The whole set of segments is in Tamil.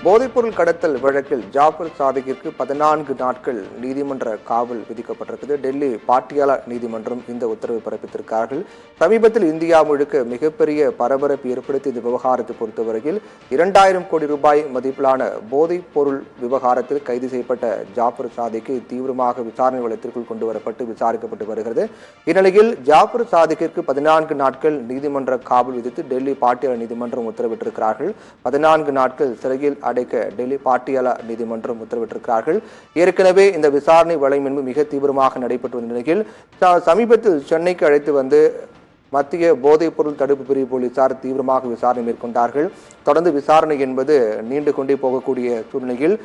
போதைப்பொருள் கடத்தல் வழக்கில் ஜாஃபர் சாதிக்கிற்கு 14 நாட்கள் நீதிமன்ற காவல் விதிக்கப்பட்டிருக்கிறது. டெல்லி பாட்டியாலா நீதிமன்றம் இந்த உத்தரவை பிறப்பித்திருக்கிறார்கள். சமீபத்தில் இந்தியா முழுக்க மிகப்பெரிய பரபரப்பு ஏற்படுத்தி இந்த விவகாரத்தை பொறுத்தவரையில் 2000 கோடி ரூபாய் மதிப்பிலான போதைப் பொருள் விவகாரத்தில் கைது செய்யப்பட்ட ஜாஃபர் சாதிக்கு தீவிரமாக விசாரணை வளையத்திற்குள் கொண்டு வரப்பட்டு விசாரிக்கப்பட்டு வருகிறது. இந்நிலையில் ஜாஃபர் சாதிக்கிற்கு 14 நாட்கள் நீதிமன்ற காவல் விதித்து டெல்லி பாட்டியாலா நீதிமன்றம் உத்தரவிட்டிருக்கிறார்கள். 14 நாட்கள் சிறையில் அடைக்க டெல்லி பாட்டியாலா நீதிமன்றம் உத்தரவிட்டிருக்கிறார்கள். ஏற்கனவே இந்த விசாரணை வலையமைப்பு மிக தீவிரமாக நடைபெற்று வந்த நிலையில் சமீபத்தில் சென்னைக்கு அழைத்து வந்து மத்திய போதைப் பொருள் தடுப்பு பிரிவு போலீசார் தீவிரமாக விசாரணை மேற்கொண்டார்கள். தொடர்ந்து விசாரணை என்பது நீண்டு கொண்டே போகக்கூடிய சூழ்நிலையில்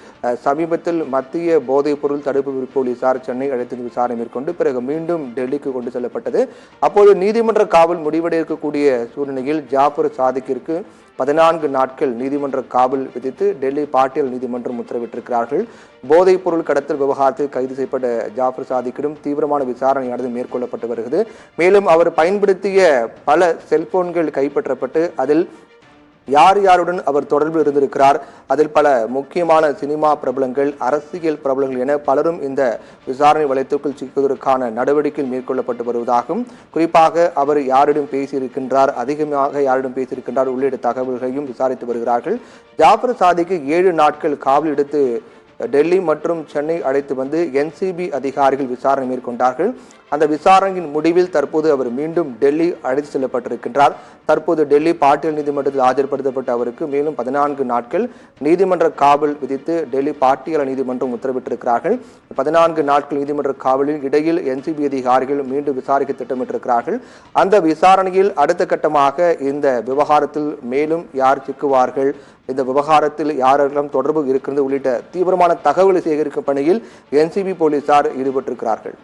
சமீபத்தில் மத்திய போதைப் பொருள் தடுப்பு பிரிவு போலீசார் சென்னை அழைத்து விசாரணை மேற்கொண்டு பிறகு மீண்டும் டெல்லிக்கு கொண்டு செல்லப்பட்டது. அப்போது நீதிமன்ற காவல் முடிவடைய இருக்கக்கூடிய சூழ்நிலையில் ஜாஃபர் சாதிக்கிற்கு 14 நாட்கள் நீதிமன்ற காவல் விதித்து டெல்லி பாட்டியல் நீதிமன்றம் உத்தரவிட்டிருக்கிறார்கள். போதைப் பொருள் கடத்தல் விவகாரத்தில் கைது செய்யப்பட்ட ஜாஃபர் சாதிக்கிடம் தீவிரமான விசாரணையானது மேற்கொள்ளப்பட்டு வருகிறது. மேலும் அவர் பயன்படுத்திய பல செல்போன்கள் கைப்பற்றப்பட்டு அதில் யார் யாருடன் அவர் தொடர்பில் இருந்திருக்கிறார், அதில் பல முக்கியமான சினிமா பிரபலங்கள், அரசியல் பிரபலங்கள் என பலரும் இந்த விசாரணை வளையத்திற்குள் சிக்குவதற்கான நடவடிக்கைகள் மேற்கொள்ளப்பட்டு வருவதாகவும், குறிப்பாக அவர் யாரிடம் பேசியிருக்கின்றார், அதிகமாக யாரிடம் பேசியிருக்கின்றார் உள்ளிட்ட தகவல்களையும் விசாரித்து வருகிறார்கள். ஜாஃபர் சாதிக்கு 7 நாட்கள் காவல் எடுத்து டெல்லி மற்றும் சென்னை அழைத்து வந்து என்சிபி அதிகாரிகள் விசாரணை மேற்கொண்டார்கள். அந்த விசாரணையின் முடிவில் தற்போது அவர் மீண்டும் டெல்லி அழைத்து செல்லப்பட்டிருக்கின்றார். தற்போது டெல்லி பாட்டியல் நீதிமன்றத்தில் ஆஜர்படுத்தப்பட்ட அவருக்கு மேலும் 14 நாட்கள் நீதிமன்ற காவல் விதித்து டெல்லி பாட்டியல் நீதிமன்றம் உத்தரவிட்டிருக்கிறார்கள். 14 நாட்கள் நீதிமன்ற காவலில் இடையில் என்சிபி அதிகாரிகள் மீண்டும் விசாரிக்க திட்டமிட்டிருக்கிறார்கள். அந்த விசாரணையில் அடுத்த கட்டமாக இந்த விவகாரத்தில் மேலும் யார் சிக்குவார்கள், இந்த விவகாரத்தில் யாரெல்லாம் தொடர்பு இருக்கிறது உள்ளிட்ட தீவிரமான தகவலை சேகரிக்கும் பணியில் என்சிபி போலீசார் ஈடுபட்டிருக்கிறார்கள்.